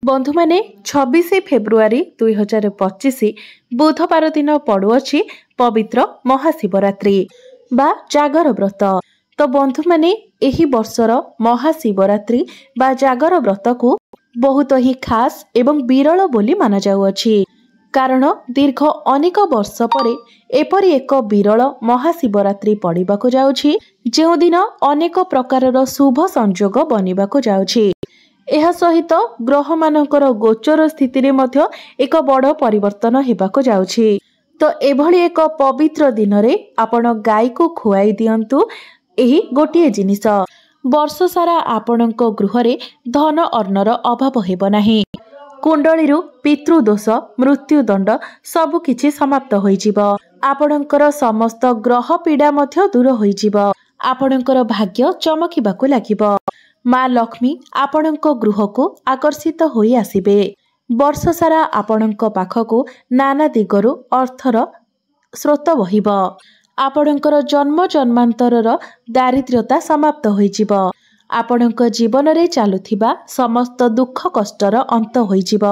बंधु माने 26 फेब्रुआरी 2025 बुधवार दिन पड़ुअछि पवित्र महाशिवरात्रि बा जागर व्रत। तो बंधु माने एही वर्षर महाशिवरात्रि बा जागर व्रत को बहुत ही खास एवं विरल बोली माना जाउअछि। कारण दीर्घ अनेक वर्ष परे एपरी एक विरल महाशिवरात्रि पड़िबाको जाउछि जेउ दिन अनेक प्रकारर शुभ संयोग बनिबाको जाउछि। एहा सहित ग्रह मानकर गोचर स्थिति रे मध्य एक बड़ परिवर्तन हेबाको जाउछि। तो एभली एक पवित्र दिन रे आपण गाय को खुआई दियंतु। एही गोटिए जिनिस वर्ष सारा आपणक गृह रे धन अर्णर अभाव हेबो नाही। कुंडलीरु पितृदोष मृत्युदंड सबु किछि समाप्त होइजिब। आपणकर समस्त ग्रह पीड़ा मध्य दूर होइजिब। आपणकर भाग्य चमकिबाको लागिब। माँ लक्ष्मी आपणक गृह को आकर्षित होई आसिबे। वर्ष सारा आपणक पाखको नाना दिगरु अर्थर स्रोत बहिब। आपणकर जन्म जन्मांतरर दारिद्र्यता समाप्त होइजिब। आपणक जीवन रे चालुथिबा समस्त दुख कष्टर अंत होइजिब।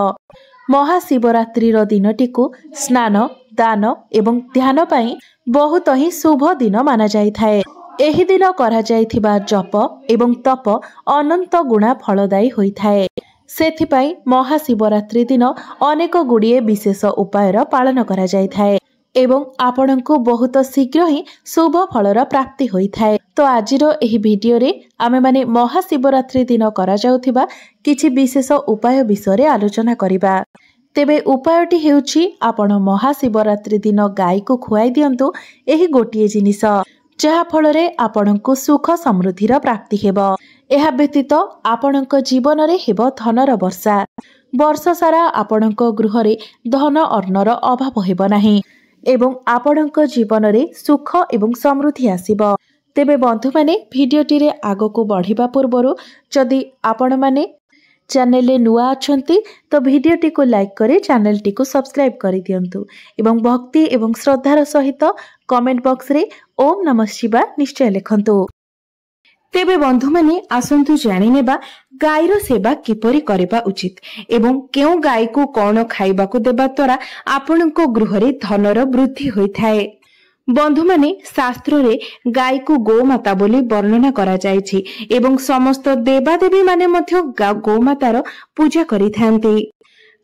महाशिवरात्रिर दिनटी को स्नान दान एवं ध्यान पाई बहुत ही शुभ दिन माना जाई थाए। एही दिन करा जाइथिबा जप एवं तप अनंत गुणा फलदायी होइथाए। सेथिपाई महाशिवरात्रि दिन अनेक गुड़िए विशेष उपायर पालन करा जाइथाए एवं आपणको बहुत शीघ्र ही शुभ फलर प्राप्ति होइथाए। तो आजिर एही वीडियो रे आमे माने महाशिवरात्रि दिन करा जाउथिबा किछि विशेष उपाय विषय रे आलोचना करिबा। तेबे उपायटी हेउछि आपण महाशिवरात्रि दिन गाय को खुआई दियंतु एही गोटिए जिनिस जहा फल रे आपणको सुख समृद्धिर प्राप्ति हेब। एहा व्यतीत आपणक जीवन रे हेब धनर वर्षा। वर्ष सारा आपणक गृह रे धन अर्णर अभाव हेब नाही एवं आपणक जीवन रे सुख एवं समृद्धि आसिब। तेबे बंधु माने भिडियोटी रे आगको बढ़िबा पूर्वरु जदि आपण माने चैनल रे नुआ अछंती तो भिडियोटी को लाइक करे चैनल टी को सब्सक्राइब करि दियंतु एवं भक्ति एवं श्रद्धार सहित कमेंट बॉक्स रे ओम नमः शिवाय निश्चय लिखंतु। तेबे बंधु माने आसंतु जानि नेबा गायरो सेवा किपरि करिबा उचित एवं केउ गाय को कोन खाइबा को देबा द्वारा आपनको गृह रे धनर वृद्धि होइथाए। बंधु माने शास्त्र रे गाय को गोमाता बोली वर्णना करा जायछि एवं समस्त देवादेवी माने मध्य गोमातार पूजा करिथांती।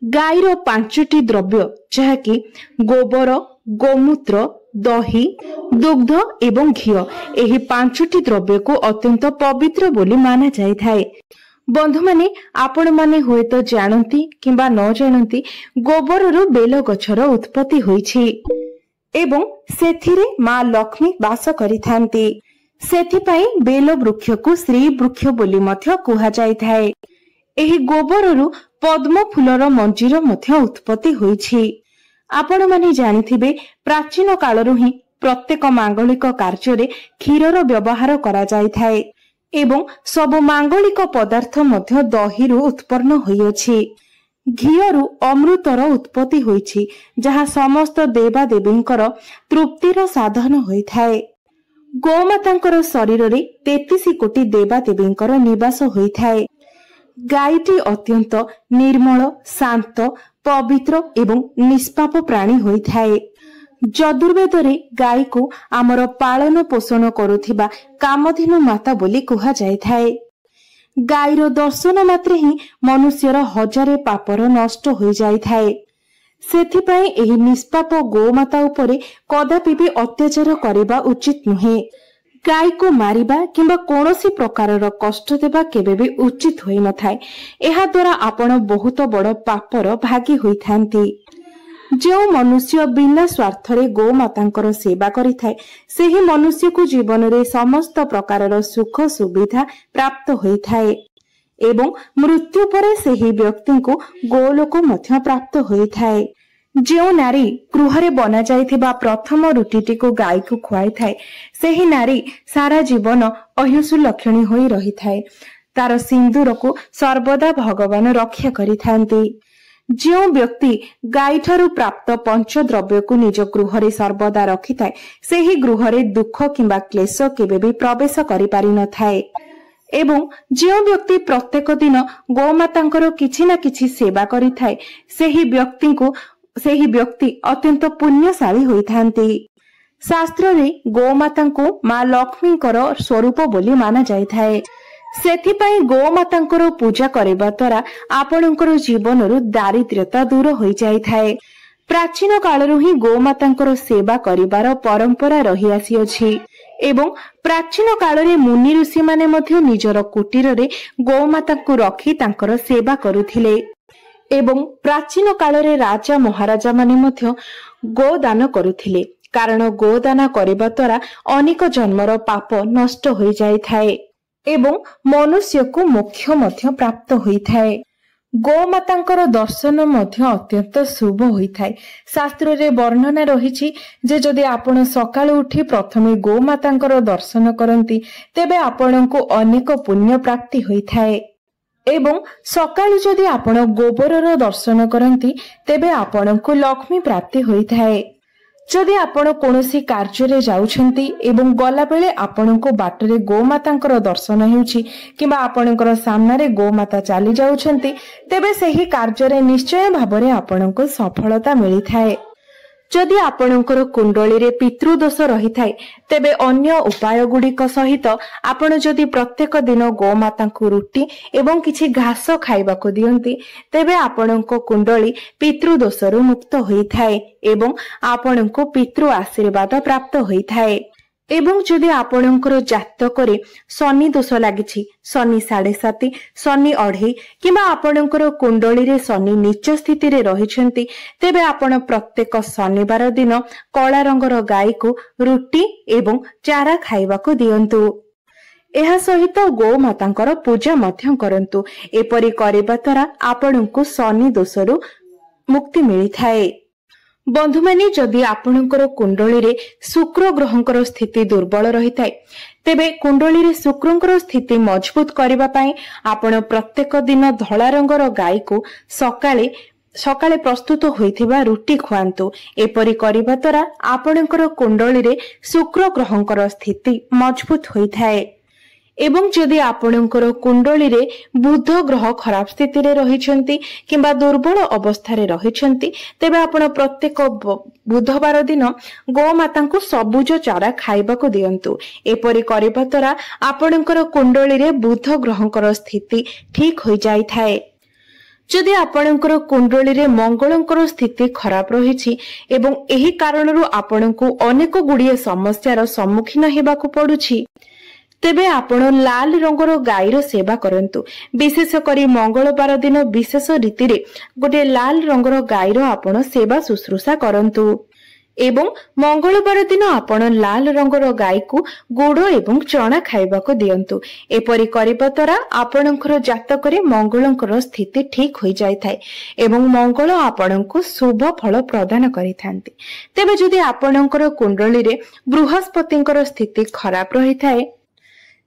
गायरो 5टी द्रव्य जहाकि गोबर गोमूत्र दही दुग्ध एवं घिओ एही 5टी द्रव्य को अत्यंत पवित्र बोली माना जाइथाए। बंधु माने आपण माने होय तो जानती किंबा न जानती गोबररो बेल गछर उत्पत्ति होईछि एवं सेथिरे माँ लक्ष्मी वास करिथांती। सेथिपाई बेल वृक्ष को श्री वृक्ष बोली मध्य कुहा जाइथाए। एही गोबररू पद्म फूलर मंजीर मध्य उत्पत्ति होईछि। आपण माने जानिथिबे प्राचीन कालरू ही प्रत्येक मांगलिक कार्य रे क्षीरर व्यवहार करा जाइथाए एवं सब मांगलिक पदार्थ मध्य दहीरू उत्पन्न होईछि। घिओरू अमृतर उत्पत्ति होईछि जहा समस्त देवादेवींकर तृप्तिर साधन होइथाए। गोमातांकर शरीर रे 33 कोटी देवादेवींकर निवास होइथाए। गायटी अत्यंत निर्मल शांत पवित्र एवं निष्पाप प्राणी होइथाए। यजुर्वेद रे गाय को आमर पालन पोषण करुथिबा कामधेनु माता बोली कुहा जाइथाए। गायरो दर्शन मात्रे ही मनुष्यर हजारे पापर नष्ट हो जाइथाए। सेथिपाई एही निष्पाप गोमाता उपरे कदापि भी अत्याचार करिबा उचित नुहे। गाय को मारिबा किंबा कोनोसी प्रकारर कष्ट देबा केबे भी उचित होई नथाय। एहा द्वारा आपण बहुत बड़ पापर भागी होइथांती। जो मनुष्य बिना स्वार्थ रे गोमातांकर सेवा करिथाय सेही मनुष्य को जीवन रे समस्त प्रकारर सुख सुविधा प्राप्त होइथाए एवं मृत्यु परे सेही व्यक्ति को गोलोक मध्य प्राप्त होइथाए। जो नारी गृह रे बना जाइथिबा प्रथम रुटीटी को गाय को खुआई थाए सेही नारी सारा जीवन अहिंसु लक्षणी होई रहिथाए। तार सिंदूर को सर्वदा भगवान रक्षा करिथांती। जो व्यक्ति गाय ठारू प्राप्त पंचद्रव्य को निज गृह रे सर्वदा रखिथाए सेही गृह रे दुख किंबा क्लेश केबे भी प्रवेश करि पारि न थाए। एवं जो व्यक्ति प्रत्येक दिन गोमातांकर किछि ना किछि सेवा करिथाय सेही व्यक्ति अत्यंत पुण्यशाली होइथांती। शास्त्र रे गोमाता को माँ लक्ष्मींकर स्वरूप बोली माना जाइथाय। सेथिपाई गोमातांकर पूजा करबा द्वारा आपणकर जीवनरु दारिद्र्यता दूर होई जाइथाय। प्राचीन कालरु ही गोमातांकर सेवा करिबार परंपरा रही आसी अछि एवं प्राचीन कालरे मुनि ऋषि माने मध्य निजर कुटीर रे गोमाता को रखी तांकर सेवा करुथिले एवं प्राचीन कालरे राजा महाराजा माने मध्य गोदान करुथिले, कारण गोदान करबा द्वारा अनेक जन्मर पाप नष्ट होई जाइथाय एवं मनुष्य को मोक्ष मध्य प्राप्त होइथाय। गोमातांकर दर्शन मध्य अत्यंत शुभ होइथाय। शास्त्र रे वर्णना रहिछि जे जदि आपण सकाळु उठी प्रथमे गोमातांकर दर्शन करंती तेबे आपणको अनेक पुण्य प्राप्ति होइथाय एवं सकाळु जदि आपण गोबरर दर्शन करंती तेबे आपणको लक्ष्मी प्राप्ति होइथाय। जदि आपण कोनोसी कार्य जाउछंती एवं गला बेले आपणको बाटरे गोमातांकर दर्शन हेउछि किबा आपणकर सामना रे गोमाता चाली जाउछंती तेबे सेही कार्य रे निश्चय भाबरे आपणको सफलता मिलिथाय। जदि आपणकर कुंडली रे पितृदोष रहिथाय तेबे अन्य उपाय गुड़िक सहित आपण जदि प्रत्येक दिन गोमाता को रुटी एवं किछि घास खाइबाको दियंती तेबे आपणको कुंडली पितृदोषरु मुक्त होइथाय एवं आपणको पितृ आशीर्वाद प्राप्त होइथाय। एवं जदि आपणकर जातकरे शनि दोष लागिछि, शनि 7.5, शनि 2.5 किबा आपणकर कुंडली रे शनि नीच स्थिति रे रहिछंती तेबे आपण प्रत्येक शनिवार दिन कला रंगर गाय को रुटी एवं चारा खाइबाको दियंतु। एहा सहित गोमातांकर पूजा मध्य करंतु। एपरि करिबा द्वारा आपणको शनि दोषरु मुक्ति मिलिथाय। बंधु माने जदि आपणकर कुंडली रे शुक्र ग्रहंकर स्थिति दुर्बल रहिथाय तेबे कुंडली रे शुक्रंकर स्थिति मजबूत करबा पई आपण प्रत्येक दिन धला रंगर गाय को सकाळे प्रस्तुत होइथिबा रुटी खुआंतु। एपरि करिबा द्वारा आपणकर कुंडली रे शुक्र ग्रहंकर स्थिति मजबूत होइथाय। एवं जदि आपणकर कुंडली रे बुध ग्रह खराब स्थिति रे रहिछंती किंबा दुर्बल अवस्था रे रहिछंती तेबे आपण प्रत्येक बुधवार दिन गोमाता को सबुज चारा खाइबाको दियंतु। एपरि करिबा द्वारा आपणकर कुंडली रे बुध ग्रहंकर स्थिति ठीक होई जाइथाय। जदि आपणकर कुंडली रे मंगलंकर स्थिति खराब रहिछि एवं एही कारणरू आपणको अनेक गुड़िए समस्यार सम्मुखीन हेबाको पडुछि तेबे आपण लाल रंगर गाईर सेवा करंतु। विशेष करी मंगलवार दिन विशेष रीति रे गोटे लाल रंगर गाईर आपण सेवा शुश्रूषा करंतु एवं मंगलवार दिन आपण लाल रंगर गाई को गुड़ एवं चना खाइबाको दियंतु। एपरि करिबा द्वारा आपणकर जातकरे मंगलंकर स्थिति ठीक होई जाइथाय एवं मंगल आपणको शुभ फल प्रदान करिथांती। तेबे जदि आपणकर कुंडली रे बृहस्पतिंकर स्थिति खराब रहिथाय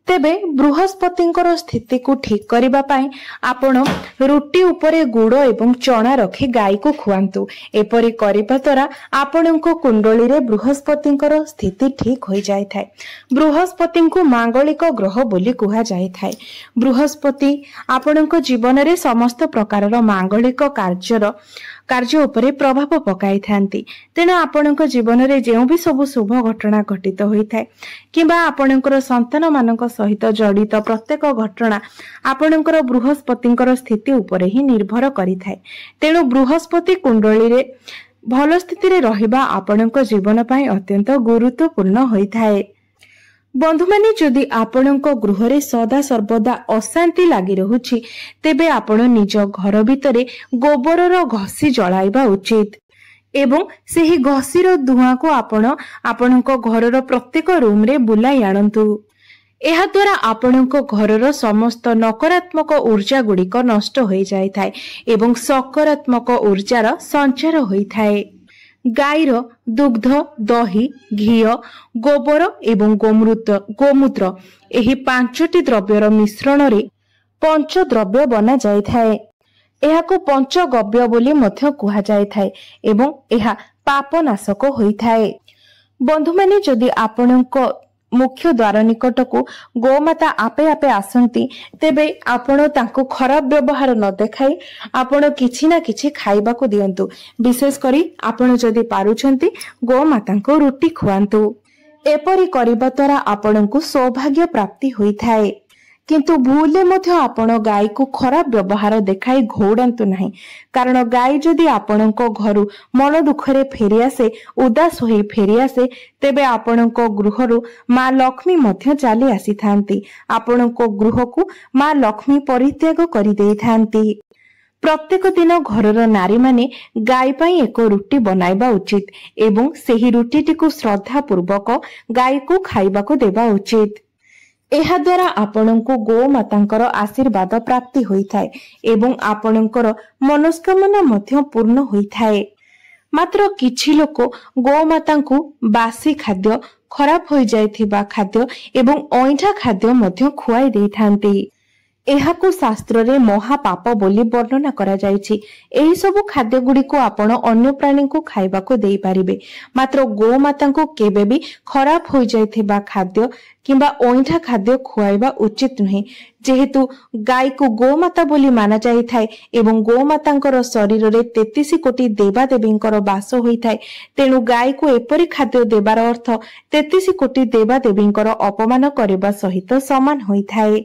तेबे बृहस्पतिंकर स्थिति को ठीक करिबा पई आपण रुटी उपरे गुड़ एवं चना रखी गाय को खुआंतु। एपरि करिबा द्वारा आपणको कुंडली रे बृहस्पतिंकर स्थिति ठीक होई जाइथाय। बृहस्पति को मांगलिक ग्रह बोली कुहा जाइथाय। बृहस्पति आपणको जीवन रे समस्त प्रकारर मांगलिक कार्य उपरे प्रभाव पकाई थांती। तेणु आपणक जीवन रे जेउ भी सब शुभ घटना घटित होइथाय किबा आपणकर संतान मानक सहित जड़ित प्रत्येक घटना आपणकर बृहस्पतिंकर स्थिति उपरे ही निर्भर करिथाय। तेणु बृहस्पति कुंडली रे भल स्थिति रे रहिबा आपणक जीवन पई अत्यंत गुरुत्वपूर्ण होइथाय। बंधु माने जदि आपणक गृह रे सदा सर्वदा अशांति लागि रहुछि तेबे आपण निज घर भितरे गोबरर घसी जळाइबा उचित एवं सेही घसीर धुआं को आपणक घरर प्रत्येक रूम रे बुलाई आनंतु। एहा द्वारा आपणक घरर समस्त नकारात्मक ऊर्जा गुड़िक नष्ट होई जाइथाय एवं सकारात्मक ऊर्जार संचार होइथाय। गाईर दुग्ध, दही, घी, गोबर एवं गोमूत्र एही 5टी द्रव्यर मिश्रण रे पंचद्रव्य बना जाइथाय। एहाको पंचगव्य बोली मध्य कुहा जाइथाय एवं एहा पापनाशक होइथाय। बंधु माने जदि आपणक मुख्य द्वार निकटकू गोमाता आपे आपे आसंती तेबे आपण तांको खराब व्यवहार न देखाई आपण किछि ना किछि खाइबाको दियंतु। विशेष करी आपण जदि पारुछंती गोमातांको रुटी खुआंतु। एपरि करिबा द्वारा आपणको सौभाग्य प्राप्ति होइथाए। किंतु भूले मध्य आपण गाय को खराब व्यवहार देखाई घोड़ांतु नहीं, कारण गाय जदि आपणको घरु मन दुखरे फेरी आसे, उदास होई फेरी आसे, तेबे आपणको गृहरु मां लक्ष्मी मध्य चली आसी थांती। आपणको गृह को मां लक्ष्मी परित्याग करि देई थांती। प्रत्येक दिन घरर नारी माने गाय पाई एक रुटी बनाइबा उचित एवं सेही रुटीटी को श्रद्धा पूर्वक गाय को खाइबाको देबा उचित। एहा द्वारा आपणको गोमातांकर आशीर्वाद प्राप्ति होइथाए एवं आपणकर मनस्कामना मध्य पूर्ण होइथाए। मात्र किछि लोक गोमातांको बासी खाद्य, खराब होई जायथिबा खाद्य एवं अइठा खाद्य मध्य खुआई देइथांती। एहाकु शास्त्र रे महापाप बोली वर्णना करा जायछि। एही सब खाद्य गुडी को आपण अन्य प्राणी को खाइबा को देई पारिबे, मात्र गोमाता को केबे भी खराब हो जायथिबा खाद्य किंबा ओइठा खाद्य खुआइबा उचित नहे। जेहेतु गाय को गोमाता बोली माना जाय थाए एवं गोमातांकर शरीर रे 33 कोटी देवादेवींकर वास होई थाए, तेनु गाय को एपरि खाद्य देबार अर्थ 33 कोटी देवादेवींकर अपमान करबा सहित समान होई थाए।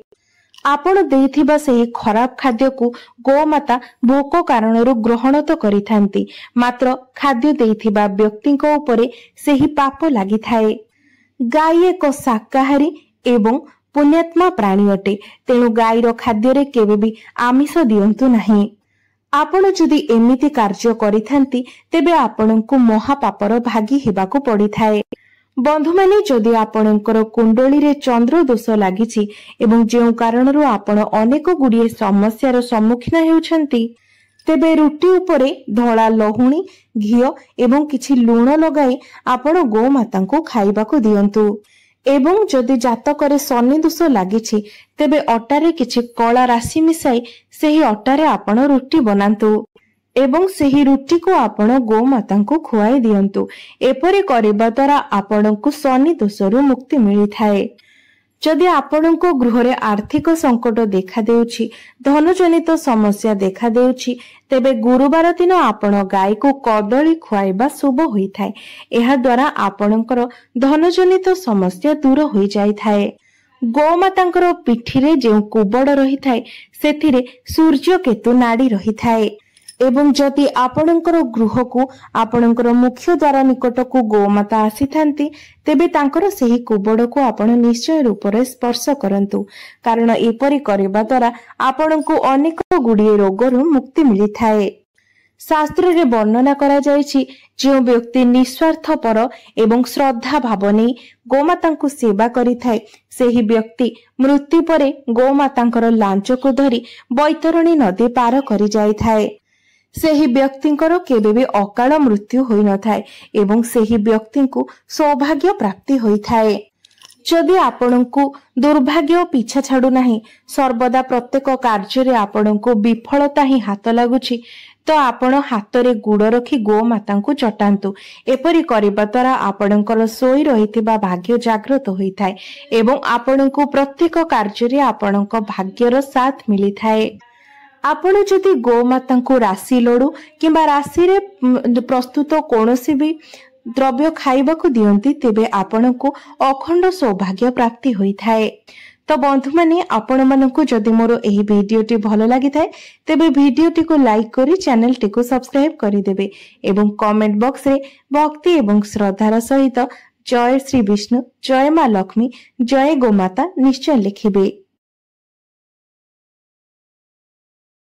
आपण देइथिबा सेही खराब खाद्य को गोमाता भोक कारणरू ग्रहण तो करिथांती, मात्र खाद्य देइथिबा व्यक्तिଙ୍କ उपरे सेही पाप लागि थाए। गाय एक शाकाहारी एवं पुण्यात्मा प्राणी अटे, तेणु गाईर खाद्य रे केबे भी आमिष दियंतु नाही। आपण जदि एमिति कार्य करिथांती तेबे आपणଙ୍କୁ महापापर भागी हेबाको पड़िथाए। बंधु माने जदि आपणଙ୍କର कुंडली रे चंद्र दोष लागिछि एवं जेउ कारणरू आपण अनेक गुडिये समस्यार सम्मुखीन हेउछंती, तेबे रुटी उपरे धळा लहुणी, घिओ एवं किछि लूण लगाई आपण गोमातांको खाइबाको दियंतु। एवं जदि जातकरे शनि दोष लागिछि तेबे अटारे किछि कला राशि मिसाई सेही अटारे आपण रुटी बनांतु एवं सेही रुटी को आपण गोमातांको खुआई दियंतु। एपरि करिबा द्वारा आपणको शनि दोषरु मुक्ति मिली थाए। जदि आपणको गृह रे आर्थिक संकट देखा देउछि, धन जनित समस्या देखा देउछि, तेबे गुरुवार दिन आपण गाय को कदली खुआइबा शुभ होई थाए। एहा द्वारा आपणकर धन जनित समस्या दूर होई जाई थाए। गोमातांकर पिठी रे जे कुबड़ रही थाए सेथिरे सूर्य केतु नाड़ी रही थाए एवं जदि आपणकर गृह को आपणकर मुख्य द्वार निकट को गोमाता आसी थांती तेबे तांकर सेही कुबड़ को आपण निश्चय रूप रे स्पर्श करंतु, कारण एपरि करबा द्वारा आपणको अनेक गुडिये रोगरु मुक्ति मिली थाए। शास्त्र रे वर्णना करा जायछि, जो व्यक्ति निस्वार्थपर एवं श्रद्धा भाव नै गोमातांको सेवा करि थाए सेही व्यक्ति मृत्यु परे गोमातांकर लांच को धरी बैतरणी नदी पार करि जाय थाए। सेही व्यक्तिंकर केबे भी अकाल मृत्यु होई न थाए एवं सेही व्यक्ति को सौभाग्य प्राप्ति होई थाए। जदि आपणको दुर्भाग्य पीछा छाडू नाही, सर्वदा प्रत्येक कार्य रे आपणको विफलता ही हाथ लागुछि, तो आपण हाथ रे गुड़ रखी गोमातांको चटांतु। एपरि करिबा द्वारा आपणकर सोई रहिथिबा भाग्य जागृत होई थाए एवं आपणको प्रत्येक कार्य रे आपणक भाग्यर साथ मिली थाए। आपण जदि गोमातांको राशि लडू किंबा राशि रे प्रस्तुत कोनोसी भी द्रव्य खाइबाकू दियंती तेबे आपणको अखंड सौभाग्य प्राप्ति होई थाए। तो बंधु माने आपण मानकू जदि मोर एही वीडियोटी भलो लागि थाए तेबे वीडियोटी को लाइक करी चैनल टी को सब्सक्राइब करि देबे एवं कमेंट बॉक्स रे भक्ति एवं श्रद्धार सहित जय श्री विष्णु, जय मां लक्ष्मी, जय गोमाता निश्चय लिखिबे।